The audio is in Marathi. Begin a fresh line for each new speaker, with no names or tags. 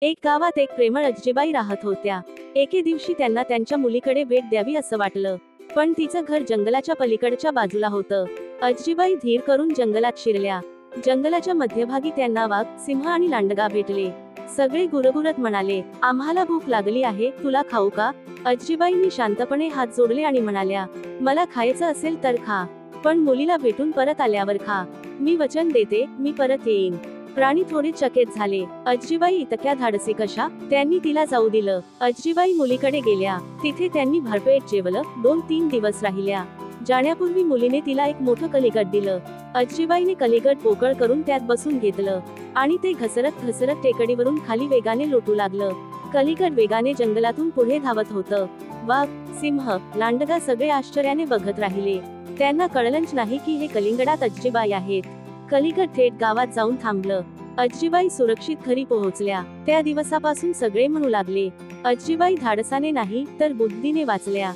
एक गावात एक प्रेमळ आजीबाई राहत होत्या। एके दिवशी त्यांना त्यांच्या मुलीकडे भेट द्यावी असं वाटलं, पण तिचं घर जंगलाच्या पलीकडच्या बाजूला होतं। आजीबाई धीर करून जंगलात शिरल्या। जंगलाच्या मध्यभागी त्यांना वाघ, सिंह आणि लांडगा भेटले। सगळे गुरगुरत म्हणाले, आम्हाला भूक लागली आहे, तुला खाऊ का? आजीबाईंनी शांतपणे हात जोडले आणि म्हणाल्या, मला खायचं असेल तर खा, पण मुलीला भेटून परत आल्यावर खा। मी वचन देते, मी परत येईन। प्राणी थोडे चकित झाले। आजीबाई इतक्या धाडसी कशा? त्यांनी तिला जाऊ दिलं। आजीबाई मुलीकडे गेल्या। तिथे त्यांनी भरपेट जेवलं। 2-3 दिवस राहिल्या। जाण्यापूर्वी मुलीने तिला एक मोठं कलिगड दिलं। आजीबाईने कलिगड पोकळ करून त्यात बसून घेतलं आणि ते घसरत घसरत टेकडीवरून खाली वेगाने लोटू लागलं। कलिगड वेगाने जंगलातून पुढे धावत होतं। वाघ, सिंह, लांडगा सगळे आश्चर्याने बघत राहिले। त्यांना कळलंच नाही की हे कलिंगडात आजीबाई आहेत। कलिगड थेट गावात जाऊन थांबलं। आजीबाई सुरक्षित घरी पोहोचल्या। त्या दिवसापासून सगळे म्हणू लागले, आजीबाई धाडसाने नाही तर बुद्धीने वाचल्या।